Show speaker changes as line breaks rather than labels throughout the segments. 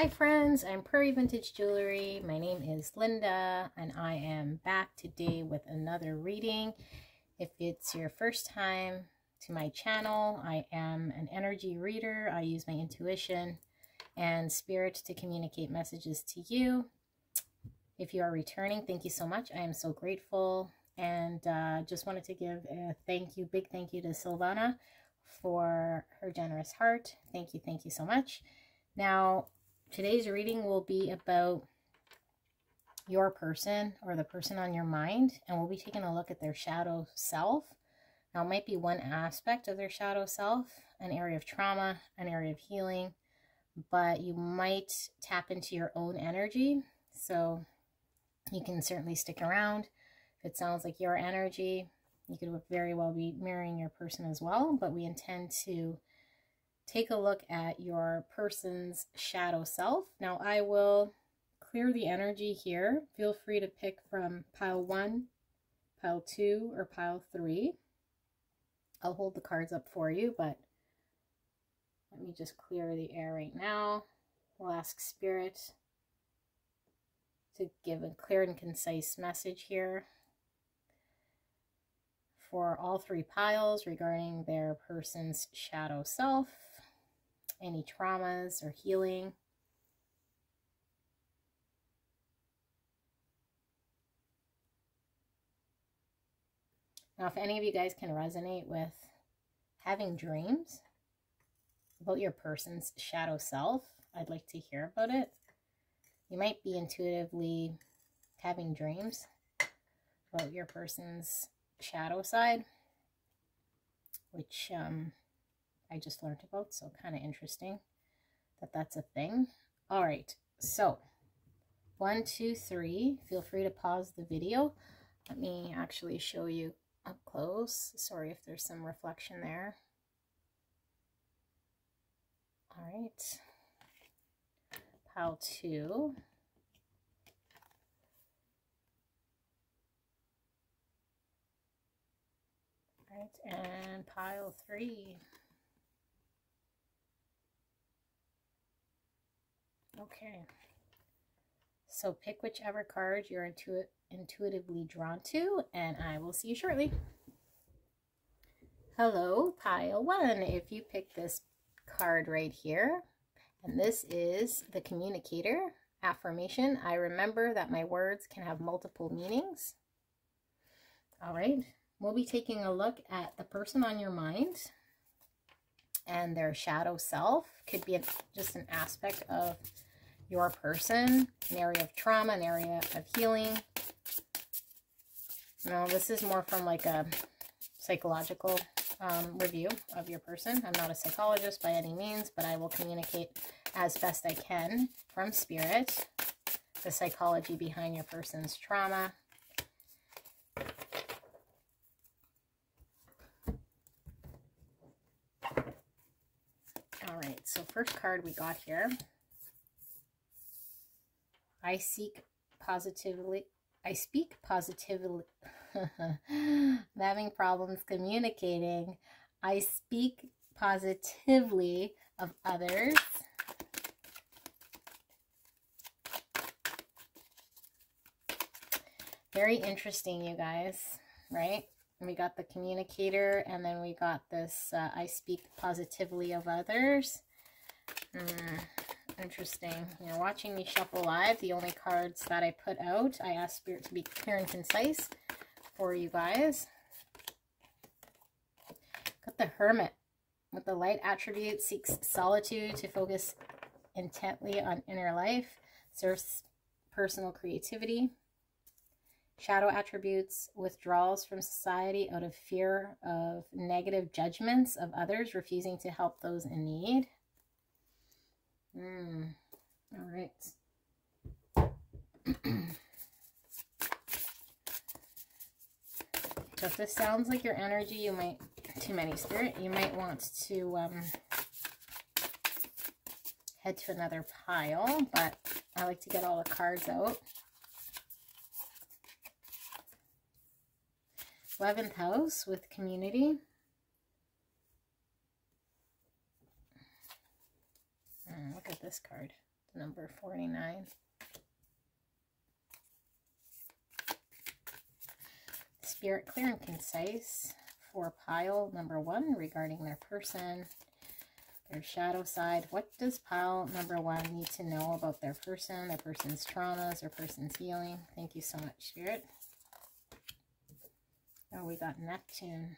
Hi friends, I'm Prairie Vintage Jewelry. My name is Linda and I am back today with another reading. If it's your first time to my channel, I am an energy reader. I use my intuition and spirit to communicate messages to you. If you are returning, thank you so much. I am so grateful, and just wanted to give a big thank you to Silvana for her generous heart. Thank you so much. Now, today's reading will be about your person or the person on your mind, and we'll be taking a look at their shadow self. Now, it might be one aspect of their shadow self, an area of trauma, an area of healing, but you might tap into your own energy. So you can certainly stick around. If it sounds like your energy, you could very well be mirroring your person as well, but we intend to take a look at your person's shadow self. Now, I will clear the energy here. Feel free to pick from pile 1, pile 2, or pile 3. I'll hold the cards up for you, but let me just clear the air right now. We'll ask Spirit to give a clear and concise message here for all 3 piles regarding their person's shadow self, any traumas or healing. Now, if any of you guys can resonate with having dreams about your person's shadow self, I'd like to hear about it. You might be intuitively having dreams about your person's shadow side, which I just learned about, so kind of interesting that that's a thing. All right, so 1, 2, 3. Feel free to pause the video. Let me actually show you up close. Sorry if there's some reflection there. All right, pile 2. All right, and pile 3. Okay, so pick whichever card you're intuitively drawn to, and I will see you shortly. Hello, pile 1. If you pick this card right here, and this is the communicator affirmation. I remember that my words can have multiple meanings. All right, we'll be taking a look at the person on your mind and their shadow self. Could be just an aspect of your person, an area of trauma, an area of healing. Now, this is more from like a psychological review of your person. I'm not a psychologist by any means, but I will communicate as best I can from spirit the psychology behind your person's trauma. All right, so first card we got here. I speak positively. I'm having problems communicating. I speak positively of others. Very interesting, you guys, right? We got the communicator, and then we got this I speak positively of others. Interesting. You're watching me shuffle live. The only cards that I put out, I asked Spirit to be clear and concise for you guys. Got the Hermit. With the light attribute, seeks solitude to focus intently on inner life. Serves personal creativity. Shadow attributes, withdrawals from society out of fear of negative judgments of others, refusing to help those in need. All right. So if this sounds like your energy, you might, too many Spirit, you might want to head to another pile, but I like to get all the cards out. 11th house with community. Look at this card. Number 49. Spirit, clear and concise for pile number 1 regarding their person, their shadow side. What does pile number 1 need to know about their person's traumas, their person's healing? Thank you so much, Spirit. Oh, we got Neptune.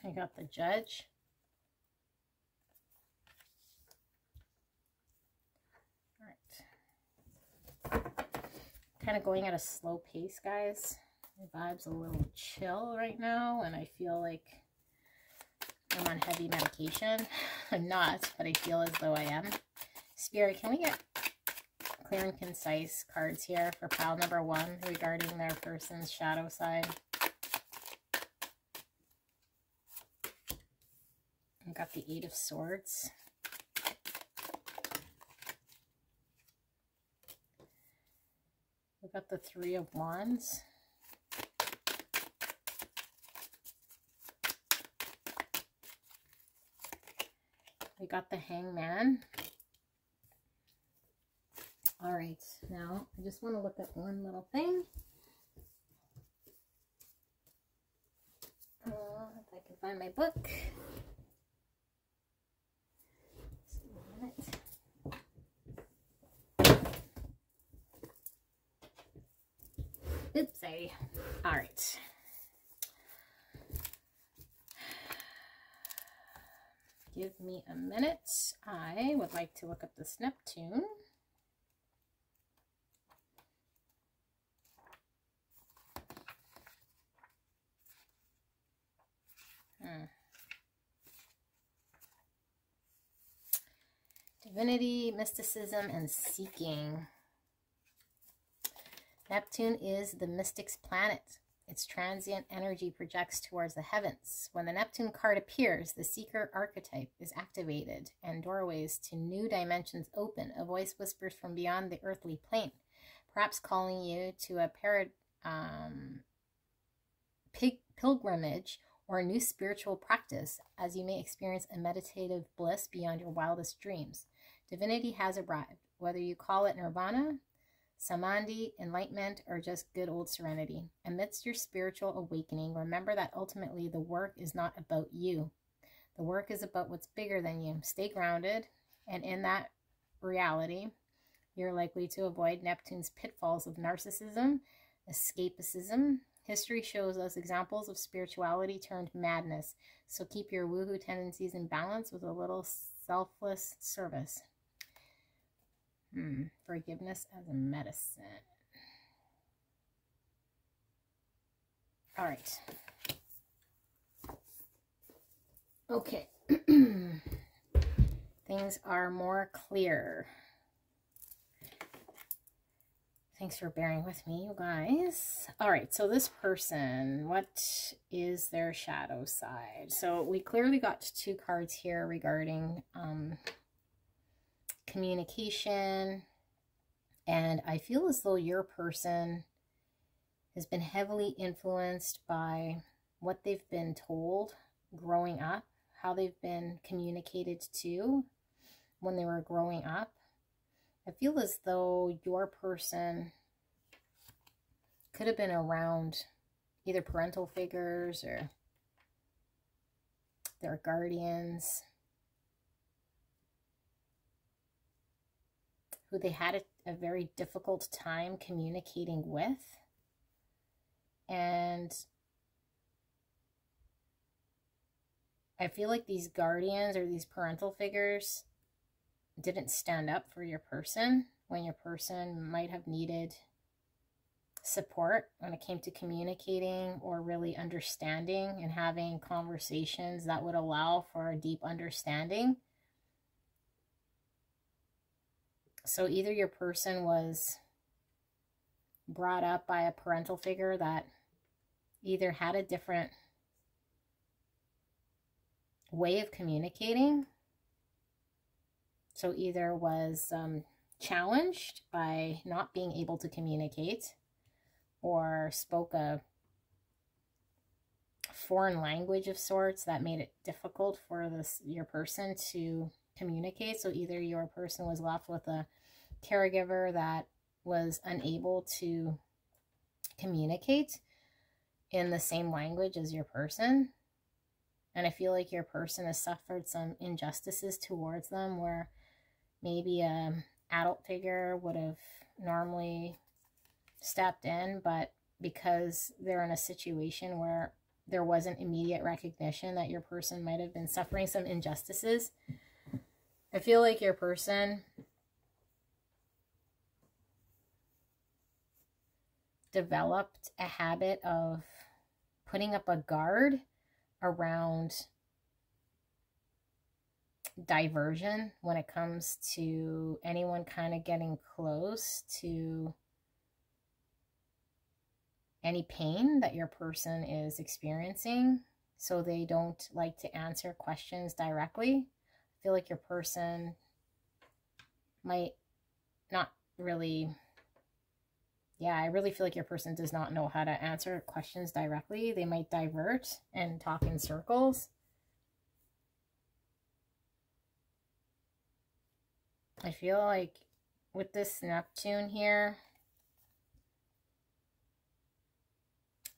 I got the Judge. All right. Kind of going at a slow pace, guys. My vibe's a little chill right now, and I feel like I'm on heavy medication. I'm not, but I feel as though I am. Spirit, can we get clear and concise cards here for pile number 1 regarding their person's shadow side? I got the 8 of Swords. We got the 3 of Wands. We got the Hangman. All right, now I just want to look at one little thing. If I can find my book. Oops, sorry. All right. Give me a minute. I would like to look up this Neptune. Divinity, mysticism, and seeking. Neptune is the mystic's planet. Its transient energy projects towards the heavens. When the Neptune card appears, the seeker archetype is activated and doorways to new dimensions open. A voice whispers from beyond the earthly plane, perhaps calling you to a pilgrimage or a new spiritual practice, as you may experience a meditative bliss beyond your wildest dreams. Divinity has arrived, whether you call it nirvana, samadhi, enlightenment, or just good old serenity. Amidst your spiritual awakening, remember that ultimately the work is not about you. The work is about what's bigger than you. Stay grounded, and in that reality, you're likely to avoid Neptune's pitfalls of narcissism, escapism. History shows us examples of spirituality turned madness, so keep your woohoo tendencies in balance with a little selfless service. Forgiveness as a medicine. All right. Okay. Things are more clear. Thanks for bearing with me, you guys. All right, so this person, what is their shadow side? So we clearly got 2 cards here regarding communication, and I feel as though your person has been heavily influenced by what they've been told growing up, how they've been communicated to when they were growing up. I feel as though your person could have been around either parental figures or their guardians who they had a very difficult time communicating with. And I feel like these guardians or these parental figures didn't stand up for your person when your person might have needed support when it came to communicating or really understanding and having conversations that would allow for a deep understanding. So either your person was brought up by a parental figure that either had a different way of communicating, so either was challenged by not being able to communicate, or spoke a foreign language of sorts that made it difficult for your person to communicate. So either your person was left with a caregiver that was unable to communicate in the same language as your person. And I feel like your person has suffered some injustices towards them, where maybe an adult figure would have normally stepped in, but because they're in a situation where there wasn't immediate recognition that your person might have been suffering some injustices, I feel like your person developed a habit of putting up a guard around diversion when it comes to anyone kind of getting close to any pain that your person is experiencing. So they don't like to answer questions directly. I feel like your person might not really, I really feel like your person does not know how to answer questions directly. They might divert and talk in circles. I feel like with this Neptune here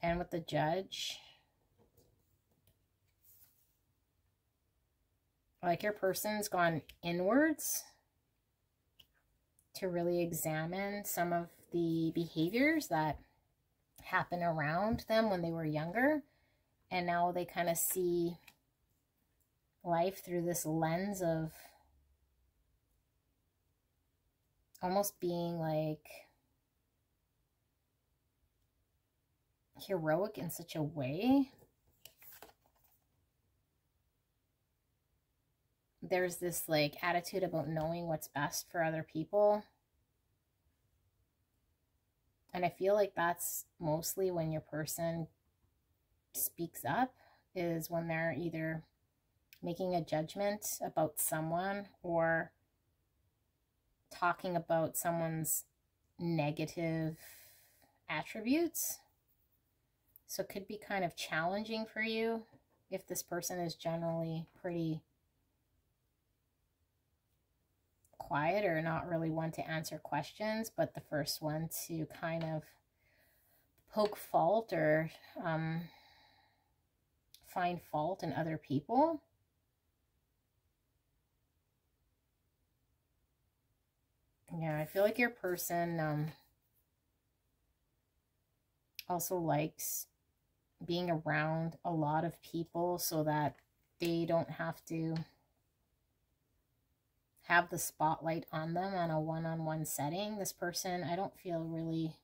and with the Judge, like your person's gone inwards to really examine some of the behaviors that happen around them when they were younger. And now they kind of see life through this lens of almost being like heroic in such a way. There's this like attitude about knowing what's best for other people. And I feel like that's mostly when your person speaks up, is when they're either making a judgment about someone or talking about someone's negative attributes. So it could be kind of challenging for you if this person is generally pretty quiet or not really one to answer questions, but the first one to kind of poke fault or find fault in other people. Yeah, I feel like your person also likes being around a lot of people so that they don't have to have the spotlight on them on a one-on-one setting. This person, I don't feel really,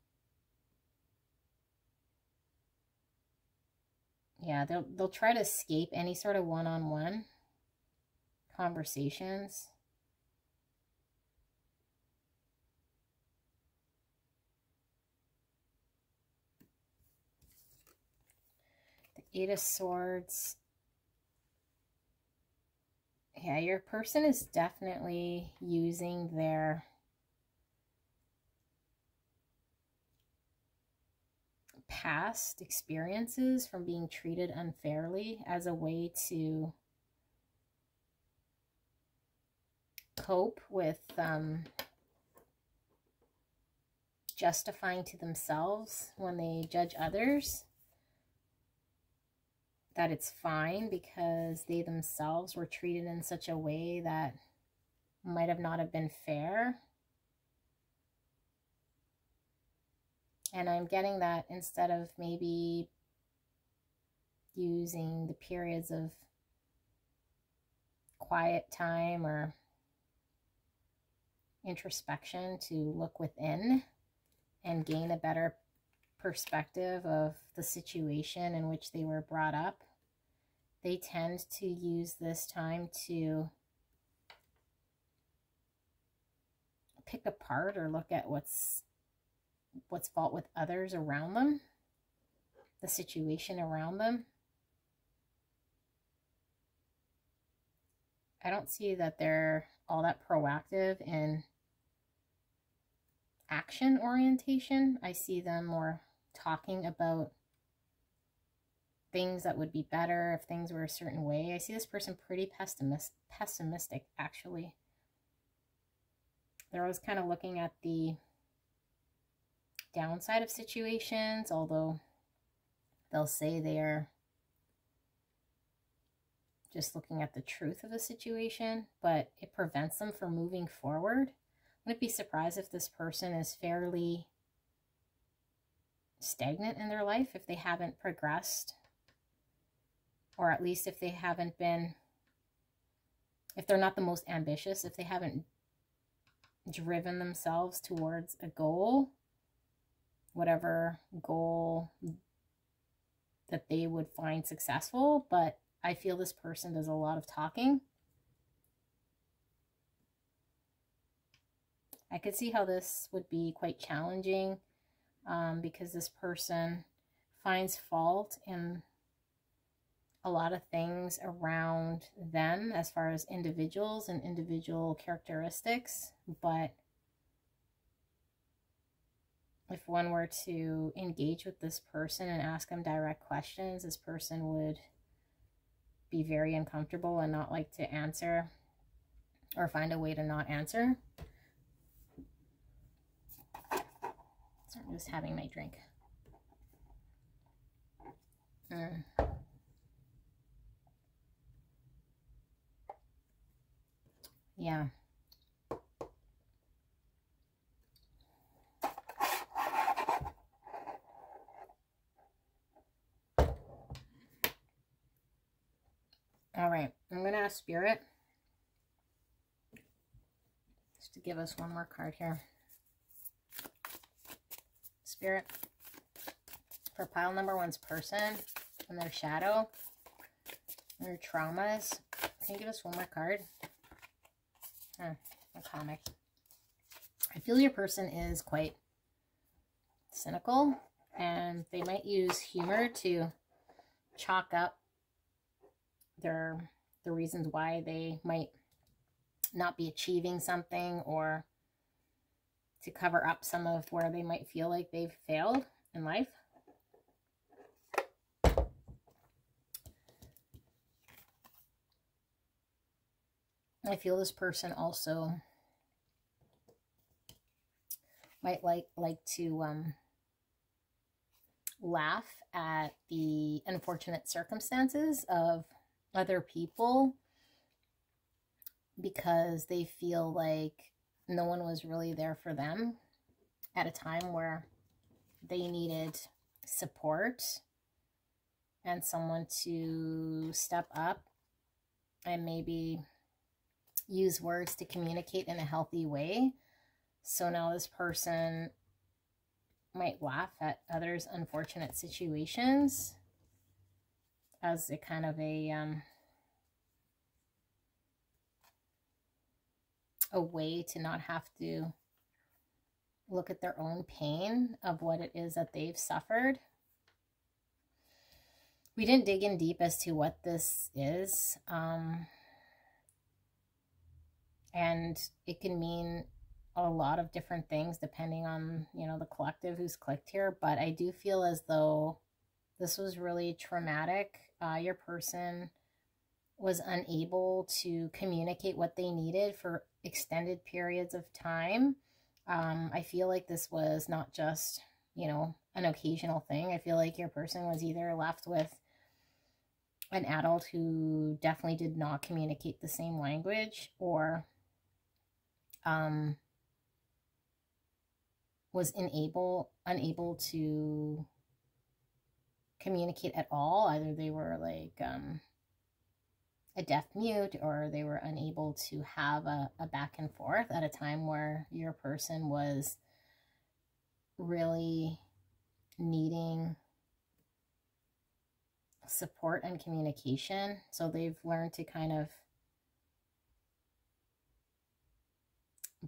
they'll try to escape any sort of one-on-one conversations. The Eight of Swords. Yeah, your person is definitely using their past experiences from being treated unfairly as a way to cope with justifying to themselves when they judge others that it's fine because they themselves were treated in such a way that might have not have been fair. And I'm getting that instead of maybe using the periods of quiet time or introspection to look within and gain a better perspective of the situation in which they were brought up, they tend to use this time to pick apart or look at what's what's fault with others around them, the situation around them. I don't see that they're all that proactive in action orientation. I see them more talking about things that would be better if things were a certain way. I see this person pretty pessimistic, actually. They're always kind of looking at the downside of situations, although they'll say they're just looking at the truth of the situation, but it prevents them from moving forward. I wouldn't be surprised if this person is fairly stagnant in their life, if they haven't progressed, or at least if they haven't been, if they're not the most ambitious, if they haven't driven themselves towards a goal, whatever goal that they would find successful. But I feel this person does a lot of talking. I could see how this would be quite challenging because this person finds fault in a lot of things around them as far as individuals and individual characteristics. But if one were to engage with this person and ask them direct questions, this person would be very uncomfortable and not like to answer or find a way to not answer. So I'm just having my drink. Yeah. All right, I'm going to ask Spirit just to give us one more card here. Spirit, for pile number one's person and their shadow, and their traumas, can you give us one more card? A comic. I feel your person is quite cynical, and they might use humor to chalk up the reasons why they might not be achieving something, or to cover up some of where they might feel like they've failed in life. I feel this person also might like to laugh at the unfortunate circumstances of other people because they feel like no one was really there for them at a time where they needed support and someone to step up and maybe use words to communicate in a healthy way. So now this person might laugh at others' unfortunate situations as a kind of a way to not have to look at their own pain of what it is that they've suffered. We didn't dig in deep as to what this is. And it can mean a lot of different things depending on, you know, the collective who's clicked here. But I do feel as though this was really traumatic. Your person was unable to communicate what they needed for extended periods of time. I feel like this was not just, you know, an occasional thing. I feel like your person was either left with an adult who definitely did not communicate the same language, or was unable to communicate at all. Either they were like a deaf mute, or they were unable to have a back and forth at a time where your person was really needing support and communication. So they've learned to kind of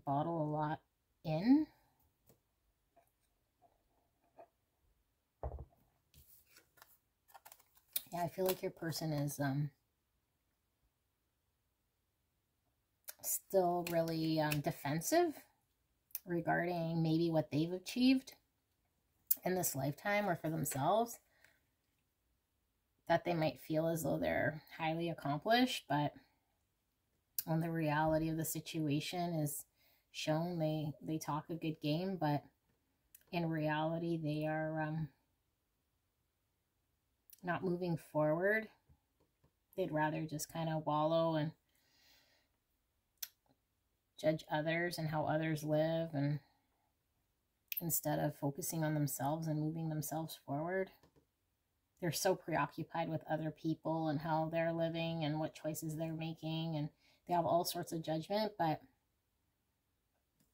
bottle a lot in. I feel like your person is still really defensive regarding maybe what they've achieved in this lifetime or for themselves, that they might feel as though they're highly accomplished, but when the reality of the situation is shown, they talk a good game, but in reality they are not moving forward. They'd rather just kind of wallow and judge others and how others live, and instead of focusing on themselves and moving themselves forward. They're so preoccupied with other people and how they're living and what choices they're making, and they have all sorts of judgment, but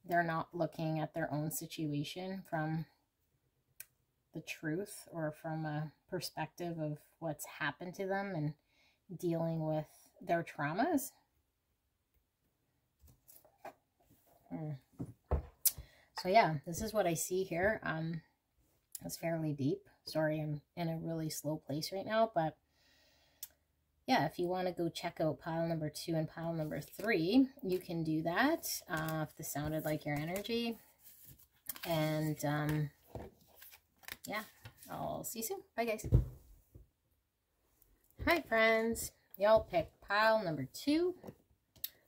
they're not looking at their own situation from the truth or from a perspective of what's happened to them and dealing with their traumas. So yeah, this is what I see here. It's fairly deep. Sorry, I'm in a really slow place right now, but yeah, if you want to go check out pile number 2 and pile number 3, you can do that if this sounded like your energy. And yeah, I'll see you soon. Bye, guys. Hi, friends. Y'all picked pile number 2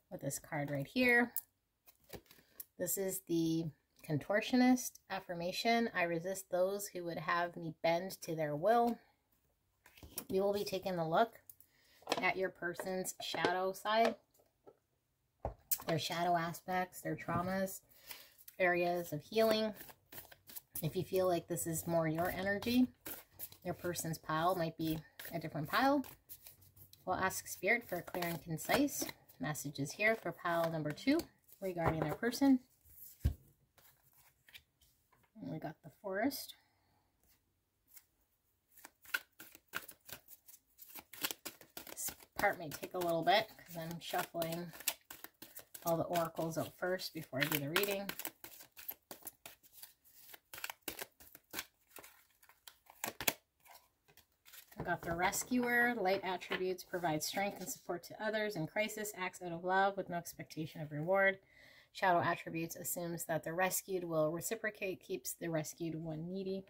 with this card right here. This is the contortionist affirmation. I resist those who would have me bend to their will. We will be taking a look at your person's shadow side, their shadow aspects, their traumas, areas of healing. If you feel like this is more your energy, your person's pile might be a different pile. We'll ask Spirit for clear and concise messages here for pile number 2 regarding their person. And we got the Forest. This part may take a little bit because I'm shuffling all the oracles out first before I do the reading. I got the Rescuer. Light attributes provide strength and support to others in crisis, acts out of love with no expectation of reward. Shadow attributes assumes that the rescued will reciprocate, keeps the rescued one needy.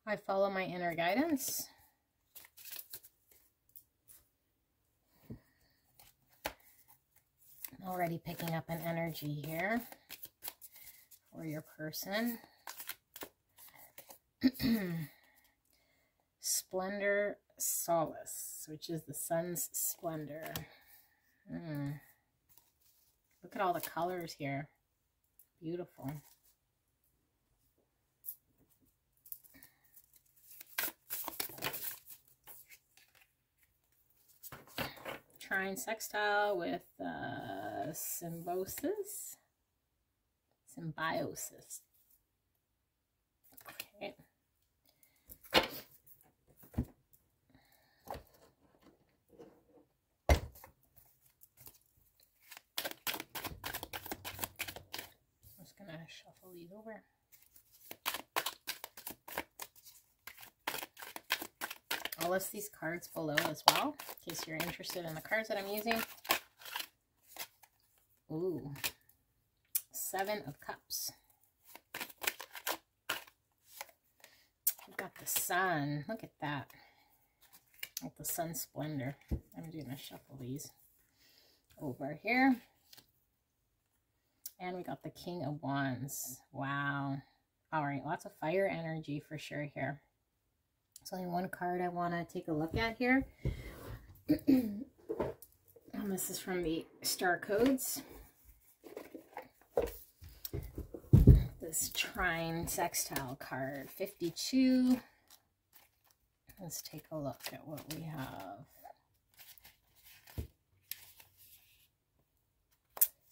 I follow my inner guidance. Already picking up an energy here for your person. Splendor Solace, which is the sun's splendor. Look at all the colors here. Beautiful. Trine sextile with symbiosis. Okay. I'm just gonna shuffle these over. I'll list these cards below as well, in case you're interested in the cards that I'm using. Ooh, 7 of Cups. We've got the Sun. Look at that. Like the sun splendor. I'm going to shuffle these over here. And we got the King of Wands. Wow. All right, lots of fire energy for sure here. There's only one card I want to take a look at here. And this is from the Star Codes. This Trine Sextile card, 52. Let's take a look at what we have.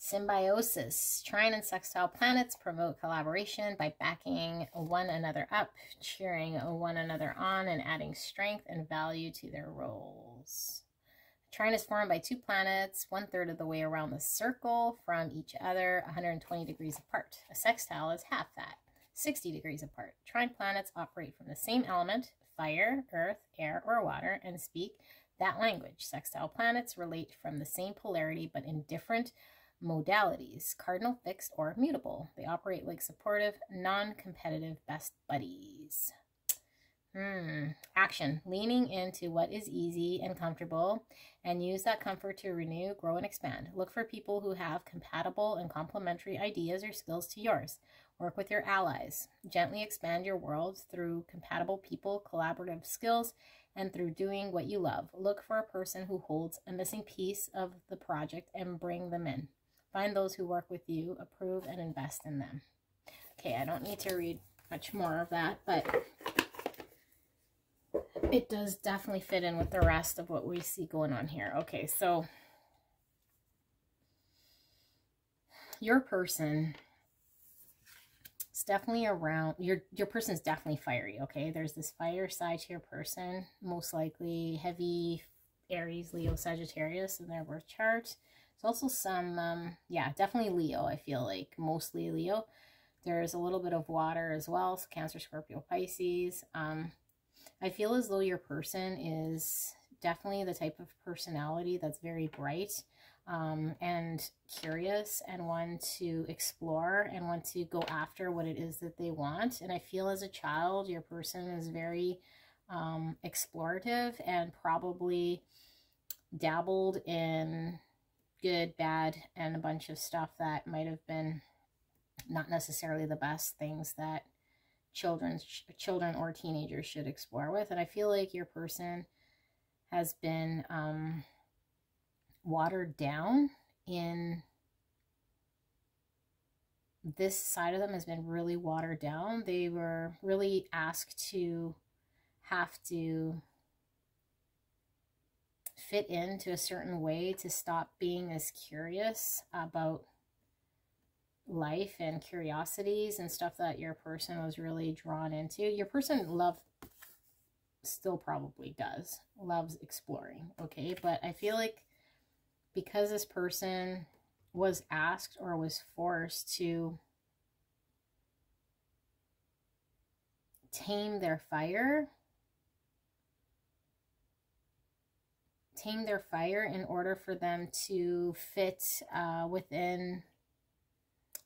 Symbiosis. Trine and sextile planets promote collaboration by backing one another up, cheering one another on, and adding strength and value to their roles. Trine is formed by two planets, 1/3 of the way around the circle from each other, 120 degrees apart. A sextile is half that, 60 degrees apart. Trine planets operate from the same element, fire, earth, air, or water, and speak that language. Sextile planets relate from the same polarity but in different modalities, cardinal, fixed, or mutable. They operate like supportive, non-competitive best buddies. Action. Leaning into what is easy and comfortable and use that comfort to renew, grow, and expand. Look for people who have compatible and complementary ideas or skills to yours. Work with your allies. Gently expand your world through compatible people, collaborative skills, and through doing what you love. Look for a person who holds a missing piece of the project and bring them in. Find those who work with you, approve, and invest in them. Okay, I don't need to read much more of that, but it does definitely fit in with the rest of what we see going on here. Okay, so your person is definitely around, your person is definitely fiery, okay? There's this fire side to your person, most likely heavy Aries, Leo, Sagittarius in their birth chart. There's also some, yeah, definitely Leo, I feel like, mostly Leo. There's a little bit of water as well, so Cancer, Scorpio, Pisces. I feel as though your person is definitely the type of personality that's very bright and curious and want to explore and want to go after what it is that they want. And I feel as a child, your person is very explorative and probably dabbled in good, bad, and a bunch of stuff that might have been not necessarily the best things that children or teenagers should explore with. And I feel like your person has been watered down in this side of them has been really watered down. They were really asked to have to fit into a certain way to stop being as curious about life and curiosities and stuff that your person was really drawn into. Your person still probably loves exploring, okay? But I feel like because this person was asked or was forced to tame their fire in order for them to fit within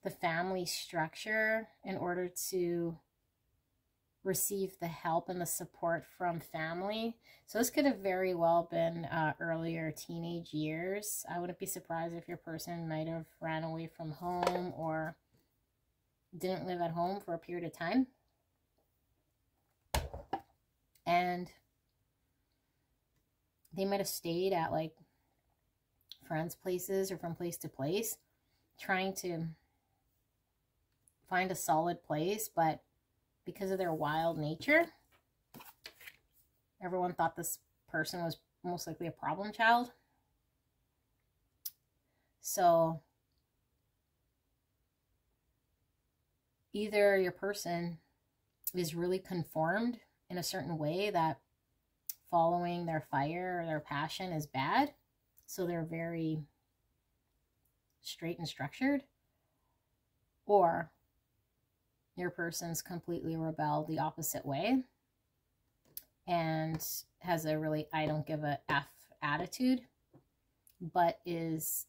the family structure, in order to receive the help and the support from family. So this could have very well been earlier teenage years. I wouldn't be surprised if your person might have ran away from home or didn't live at home for a period of time. And they might have stayed at like friends' places or from place to place, trying to find a solid place, but because of their wild nature, everyone thought this person was most likely a problem child. So either your person is really conformed in a certain way that following their fire or their passion is bad, so they're very straight and structured, or your person's completely rebelled the opposite way and has a really I don't give a F attitude, but is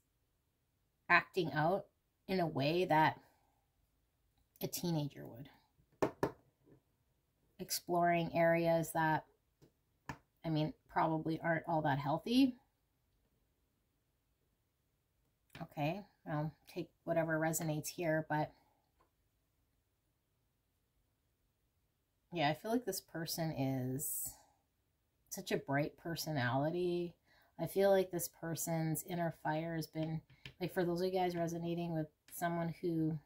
acting out in a way that a teenager would. Exploring areas that, I mean, probably aren't all that healthy. Okay, I'll take whatever resonates here, but yeah, I feel like this person is such a bright personality. I feel like this person's inner fire has been, like, for those of you guys resonating with someone who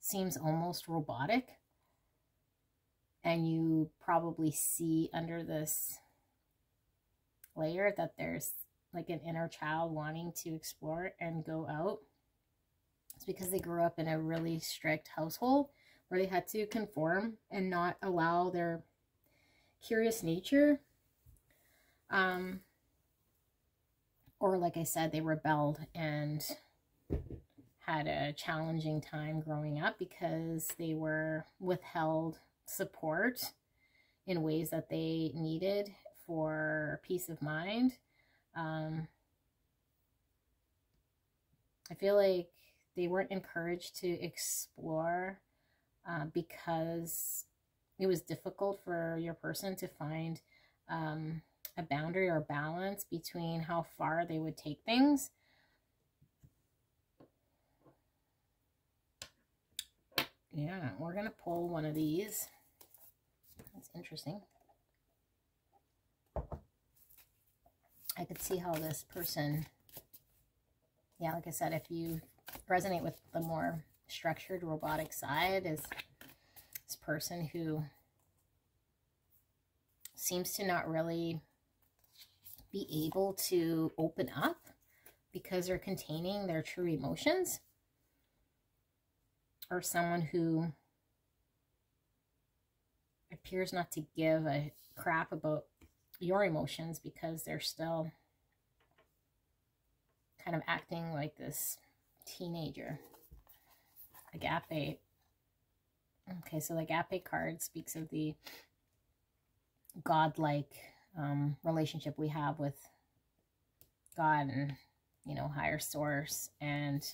seems almost robotic, and you probably see under this layer that there's like an inner child wanting to explore and go out. It's because they grew up in a really strict household where they had to conform and not allow their curious nature. Or like I said, they rebelled and had a challenging time growing up because they were withheld support in ways that they needed for peace of mind. I feel like they weren't encouraged to explore because it was difficult for your person to find a boundary or balance between how far they would take things. Yeah, we're going to pull one of these. That's interesting. I could see how this person, yeah, like I said, if you resonate with the more structured robotic side, is this person who seems to not really be able to open up because they're containing their true emotions, or someone who appears not to give a crap about your emotions because they're still kind of acting like this teenager. Agape. Okay, so the agape card speaks of the godlike relationship we have with God and, you know, higher source. And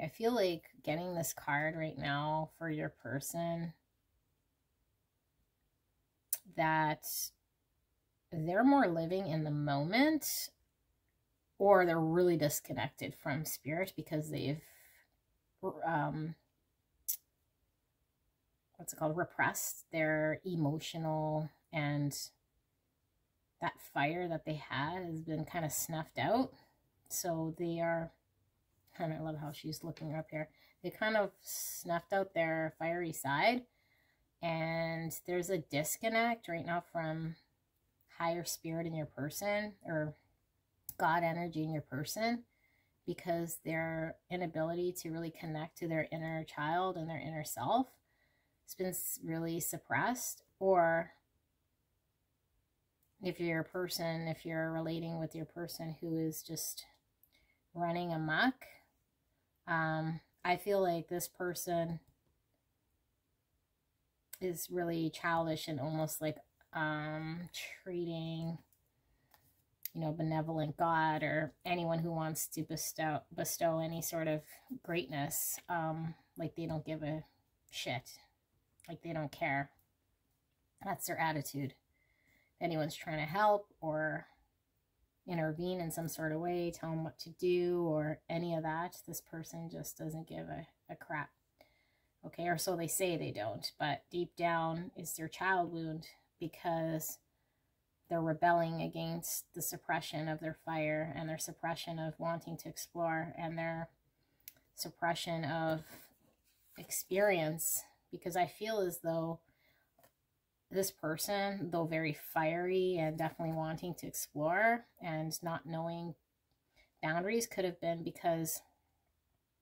I feel like getting this card right now for your person, that they're more living in the moment, or they're really disconnected from spirit because they've what's it called, repressed their emotional, and that fire that they had has been kind of snuffed out. So they are, and I love how she's looking up here, they kind of snuffed out their fiery side, and there's a disconnect right now from higher spirit in your person, or God energy in your person, because their inability to really connect to their inner child and their inner self has been really suppressed. Or if you're a person, if you're relating with your person who is just running amok, I feel like this person is really childish and almost like treating, you know, benevolent God or anyone who wants to bestow any sort of greatness, like they don't give a shit, like they don't care. That's their attitude. If anyone's trying to help or intervene in some sort of way, tell them what to do or any of that, this person just doesn't give a crap. Okay, or so they say they don't, but deep down is their child wound, because they're rebelling against the suppression of their fire and their suppression of wanting to explore and their suppression of experience. Because I feel as though this person, though very fiery and definitely wanting to explore and not knowing boundaries, could have been because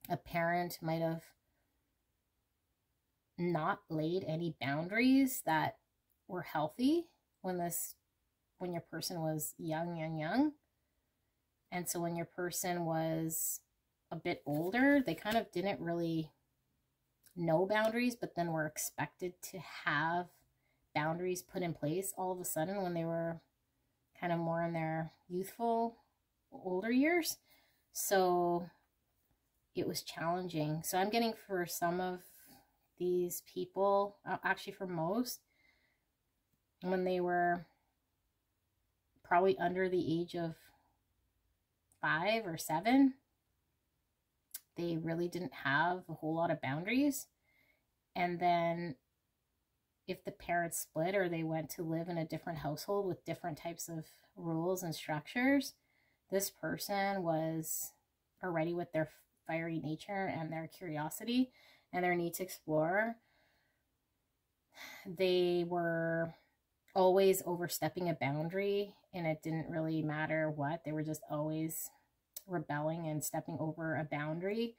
a parent might have not laid any boundaries that were healthy when your person was young. And so when your person was a bit older, they kind of didn't really know boundaries, but then were expected to have boundaries put in place all of a sudden when they were kind of more in their youthful, older years. So it was challenging. So I'm getting for some of these people, actually for most, when they were probably under the age of 5 or 7, they really didn't have a whole lot of boundaries. And then if the parents split or they went to live in a different household with different types of rules and structures, this person was already, with their fiery nature and their curiosity and their need to explore, they were always overstepping a boundary, and it didn't really matter what. They were just always rebelling and stepping over a boundary,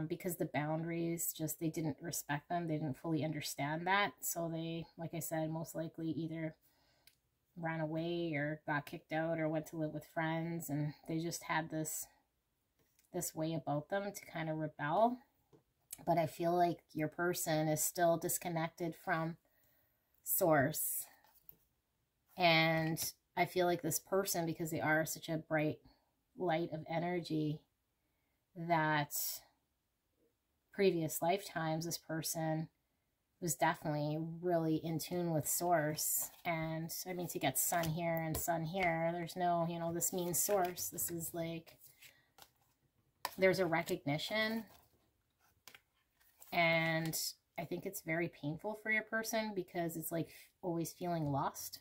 because the boundaries just, they didn't respect them. They didn't fully understand that. So they, like I said, most likely either ran away or got kicked out or went to live with friends, and they just had this way about them to kind of rebel. But I feel like your person is still disconnected from source. And I feel like this person, because they are such a bright light of energy, that previous lifetimes this person was definitely really in tune with source. And I mean, to get sun here and sun here, there's no, you know, this means source. This is like, there's a recognition. And I think it's very painful for your person, because it's like always feeling lost,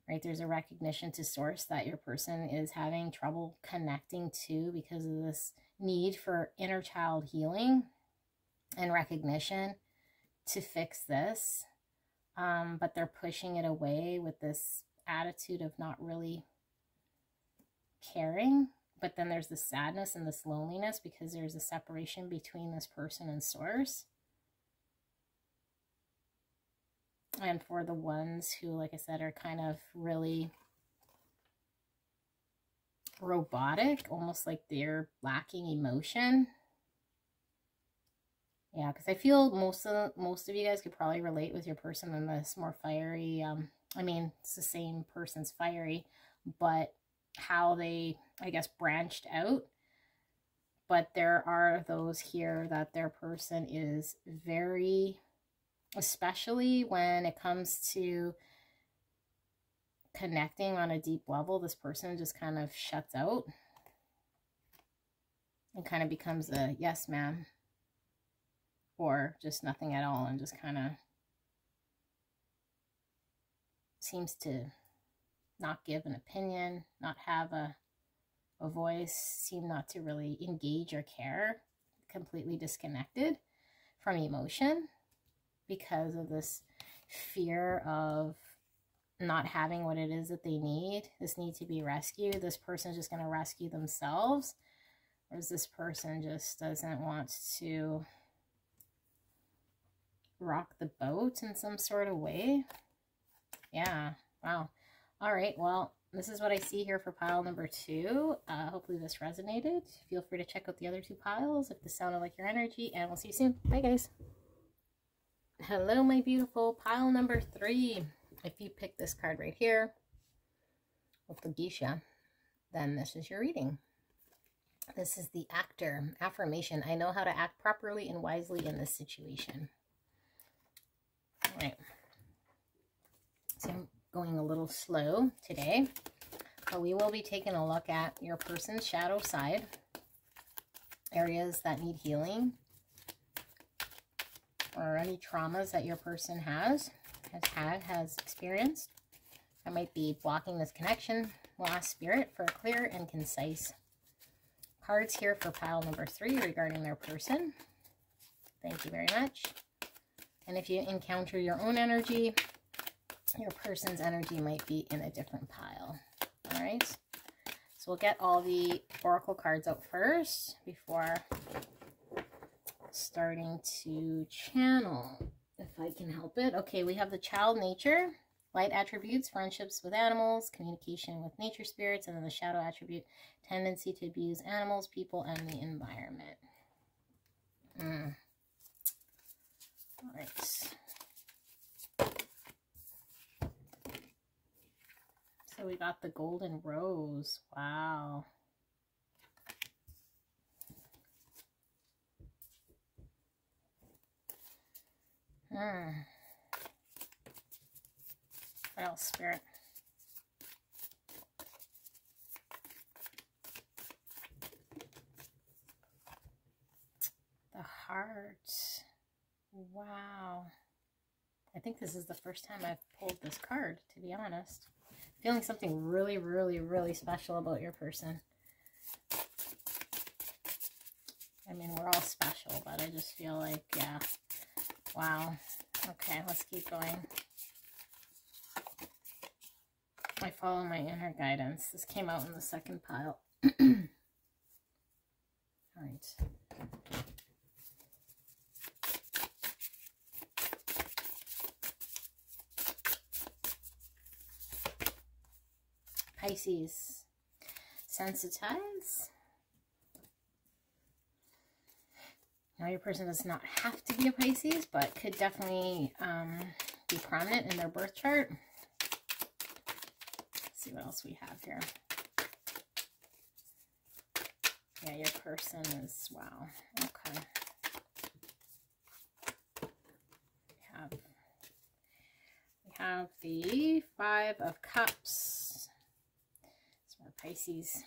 right? There's a recognition to source that your person is having trouble connecting to, because of this need for inner child healing and recognition to fix this. But they're pushing it away with this attitude of not really caring. But then there's this sadness and this loneliness, because there's a separation between this person and source. And for the ones who, like I said, are kind of really robotic, almost like they're lacking emotion. Yeah, because I feel most of you guys could probably relate with your person in this more fiery. I mean, it's the same person's fiery, but how they, I guess, branched out. But there are those here that their person is very, especially when it comes to connecting on a deep level, this person just kind of shuts out and kind of becomes a yes ma'am, or just nothing at all, and just kind of seems to not give an opinion, not have a voice, seem not to really engage or care, completely disconnected from emotion because of this fear of not having what it is that they need, this need to be rescued. This person is just going to rescue themselves, whereas this person just doesn't want to rock the boat in some sort of way. Yeah, wow. All right, well, this is what I see here for pile number 2. Hopefully this resonated. Feel free to check out the other 2 piles if this sounded like your energy, and we'll see you soon. Bye, guys. Hello, my beautiful. Pile number 3. If you pick this card right here with the geisha, then this is your reading. This is the actor. Affirmation. I know how to act properly and wisely in this situation. All right. So I'm going a little slow today, but we will be taking a look at your person's shadow side, areas that need healing, or any traumas that your person has experienced. I might be blocking this connection. We'll ask Spirit for a clear and concise cards here for pile number 3 regarding their person. Thank you very much. And if you encounter your own energy, your person's energy might be in a different pile. All right. So we'll get all the oracle cards out first before starting to channel, if I can help it. Okay, we have the child nature, light attributes, friendships with animals, communication with nature spirits, and then the shadow attribute, tendency to abuse animals, people, and the environment. All right. So we got the golden rose. Wow. What else, Spirit? The heart. Wow. I think this is the first time I've pulled this card, to be honest. Feeling something really, really, really special about your person. I mean, we're all special, but I just feel like, yeah. Wow. Okay, let's keep going. I follow my inner guidance. This came out in the second pile. All right. Pisces. Sensitize. Now, your person does not have to be a Pisces, but could definitely be prominent in their birth chart. Let's see what else we have here. Yeah, your person is, wow, okay. We have the Five of Cups. It's more Pisces.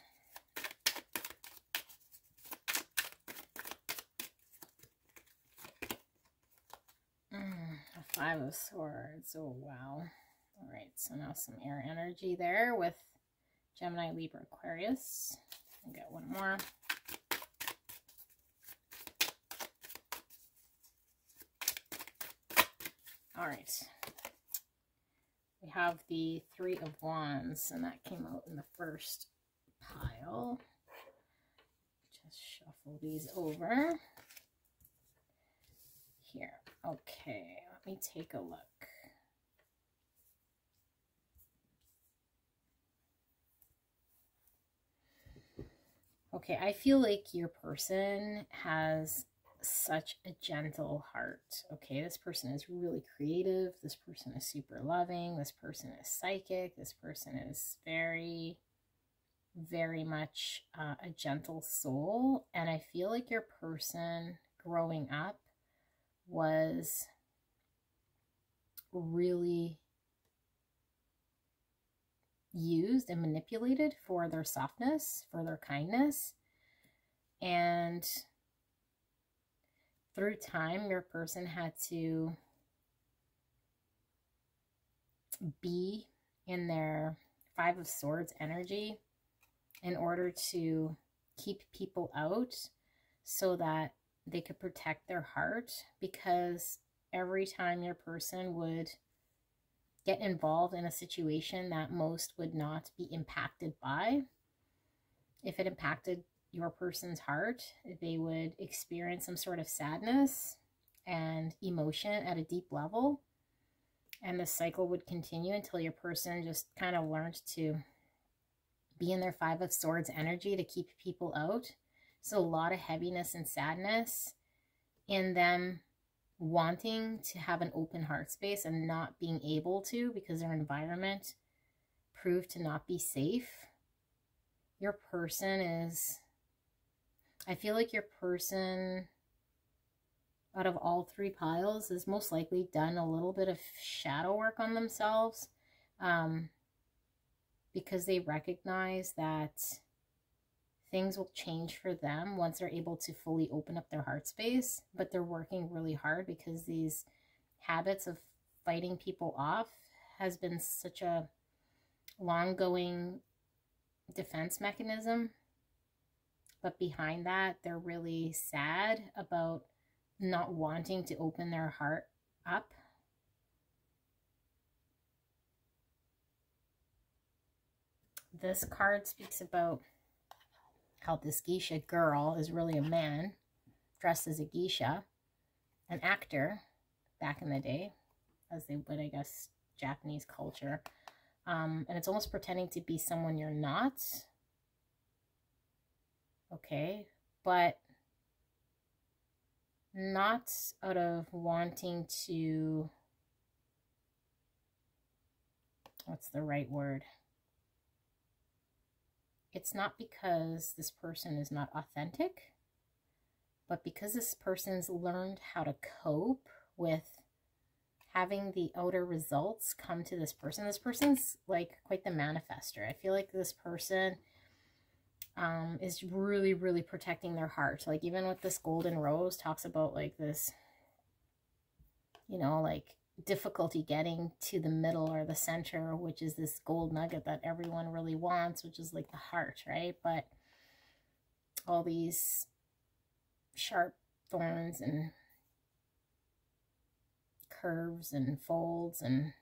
A Five of Swords. Oh, wow. All right, so now some air energy there with Gemini, Libra, Aquarius. I'll get one more. All right. We have the Three of Wands, and that came out in the first pile. Just shuffle these over. Here. Okay, let me take a look. Okay, I feel like your person has such a gentle heart. Okay, this person is really creative. This person is super loving. This person is psychic. This person is very, very much a gentle soul. And I feel like your person growing up was really used and manipulated for their softness, for their kindness. And through time, your person had to be in their Five of Swords energy in order to keep people out so that they could protect their heart, because every time your person would get involved in a situation that most would not be impacted by, if it impacted your person's heart, they would experience some sort of sadness and emotion at a deep level. And the cycle would continue until your person just kind of learned to be in their Five of Swords energy to keep people out. So a lot of heaviness and sadness in them wanting to have an open heart space and not being able to because their environment proved to not be safe. Your person is, I feel like your person out of all three piles is most likely done a little bit of shadow work on themselves, because they recognize that things will change for them once they're able to fully open up their heart space. But they're working really hard because these habits of fighting people off has been such a long-going defense mechanism. But behind that, they're really sad about not wanting to open their heart up. This card speaks about how this geisha girl is really a man dressed as a geisha, an actor back in the day, as they would, I guess, Japanese culture. And it's almost pretending to be someone you're not. Okay, but not out of wanting to, what's the right word? It's not because this person is not authentic, but because this person's learned how to cope with having the outer results come to this person. This person's like quite the manifester. I feel like this person is really, really protecting their heart. Like even with this golden rose, talks about like this, you know, like difficulty getting to the middle or the center, which is this gold nugget that everyone really wants, which is like the heart, right? But all these sharp thorns and curves and folds and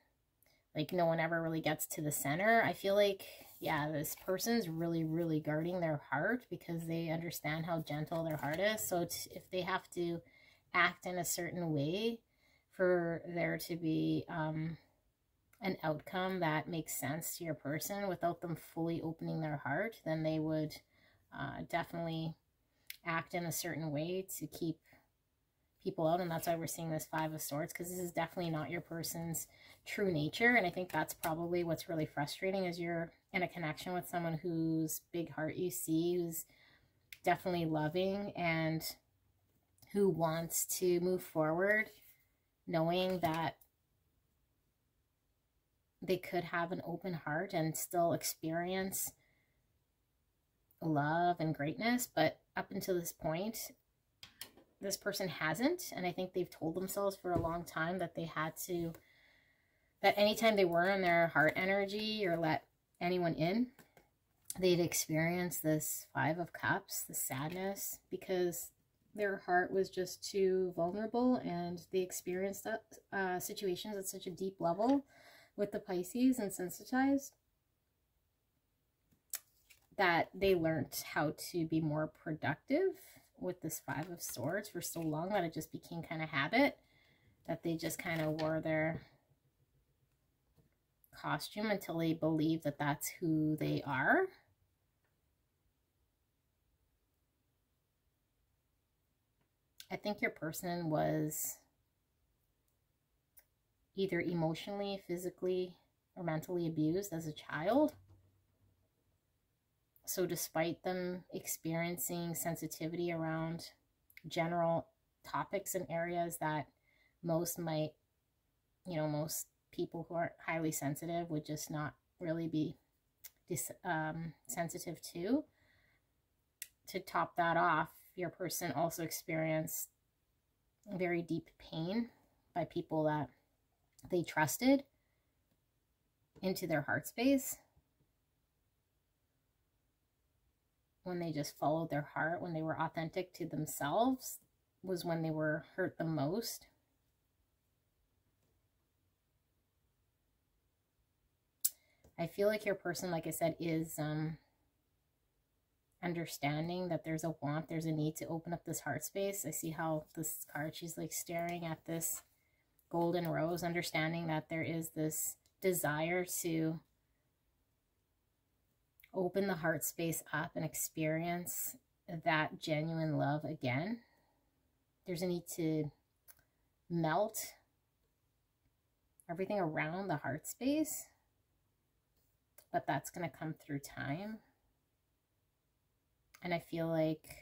like no one ever really gets to the center. I feel like, yeah, this person's really, really guarding their heart because they understand how gentle their heart is. So if they have to act in a certain way for there to be an outcome that makes sense to your person without them fully opening their heart, then they would definitely act in a certain way to keep people out. And that's why we're seeing this Five of Swords, because this is definitely not your person's true nature. And I think that's probably what's really frustrating, is you're in a connection with someone whose big heart you see, who's definitely loving and who wants to move forward, knowing that they could have an open heart and still experience love and greatness. But up until this point, this person hasn't. And I think they've told themselves for a long time that they had to, that anytime they were in their heart energy or let anyone in, they'd experience this Five of Cups, the sadness, because their heart was just too vulnerable, and they experienced that, situations at such a deep level with the Pisces and sensitized, that they learned how to be more productive with this Five of Swords for so long that it just became kind of habit, that they just kind of wore their costume until they believe that that's who they are. I think your person was either emotionally, physically, or mentally abused as a child. So despite them experiencing sensitivity around general topics and areas that most might, you know, most people who are highly sensitive would just not really be sensitive to top that off, your person also experienced very deep pain by people that they trusted into their heart space. When they just followed their heart, when they were authentic to themselves, was when they were hurt the most. I feel like your person, like I said, is understanding that there's a want, there's a need to open up this heart space. I see how this card, she's like staring at this golden rose, understanding that there is this desire to open the heart space up and experience that genuine love again. There's a need to melt everything around the heart space, but that's going to come through time. And I feel like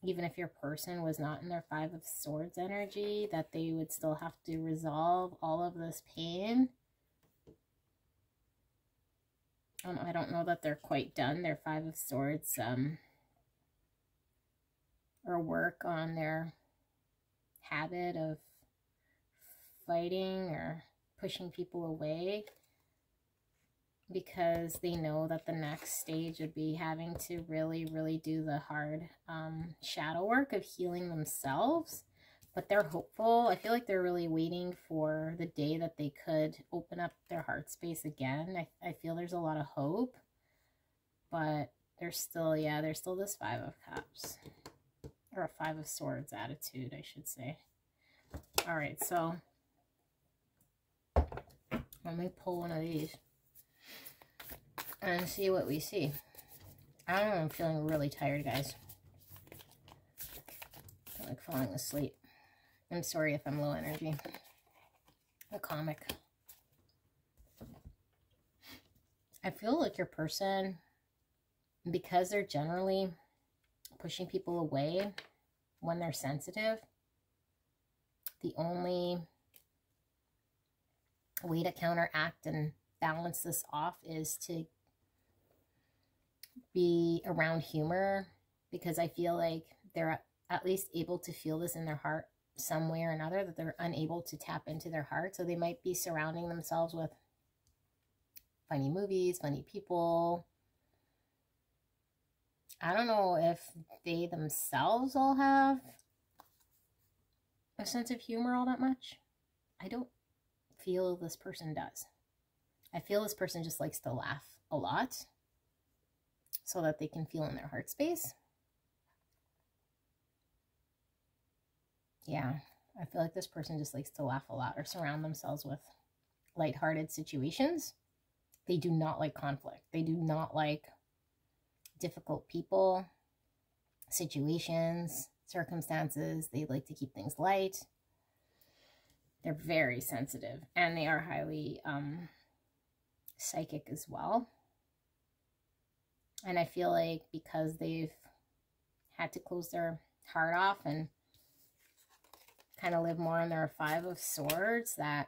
even if your person was not in their Five of Swords energy, that they would still have to resolve all of this pain. I don't know that they're quite done. Their Five of Swords or work on their habit of fighting or pushing people away, because they know that the next stage would be having to really, really do the hard shadow work of healing themselves. But they're hopeful. I feel like they're really waiting for the day that they could open up their heart space again. I feel there's a lot of hope, but there's still, yeah, there's still this Five of Cups, or a Five of Swords attitude, I should say. All right, so let me pull one of these and see what we see. I don't know, I'm feeling really tired, guys. I feel like falling asleep. I'm sorry if I'm low energy. A comic. I feel like your person, because they're generally pushing people away when they're sensitive, the only way to counteract and balance this off is to be around humor, because I feel like they're at least able to feel this in their heart some way or another, that they're unable to tap into their heart. So they might be surrounding themselves with funny movies, funny people. I don't know if they themselves all have a sense of humor all that much, I don't feel this person does. I feel this person just likes to laugh a lot so that they can feel in their heart space. Yeah, I feel like this person just likes to laugh a lot or surround themselves with lighthearted situations. They do not like conflict. They do not like difficult people, situations, circumstances. They like to keep things light. They're very sensitive, and they are highly psychic as well. And I feel like because they've had to close their heart off and kind of live more on their Five of Swords, that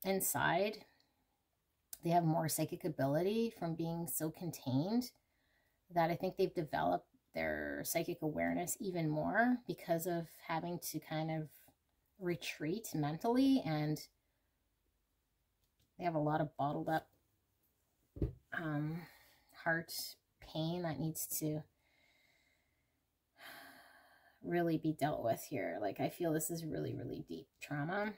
inside they have more psychic ability from being so contained, that I think they've developed their psychic awareness even more because of having to kind of retreat mentally, and they have a lot of bottled up heart pain that needs to really be dealt with here. Like, I feel this is really, really deep trauma.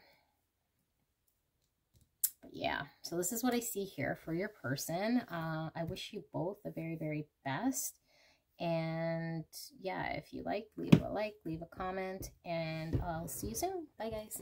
But yeah, so this is what I see here for your person. I wish you both the very, very best. And yeah, if you like, leave a comment, and I'll see you soon. Bye, guys.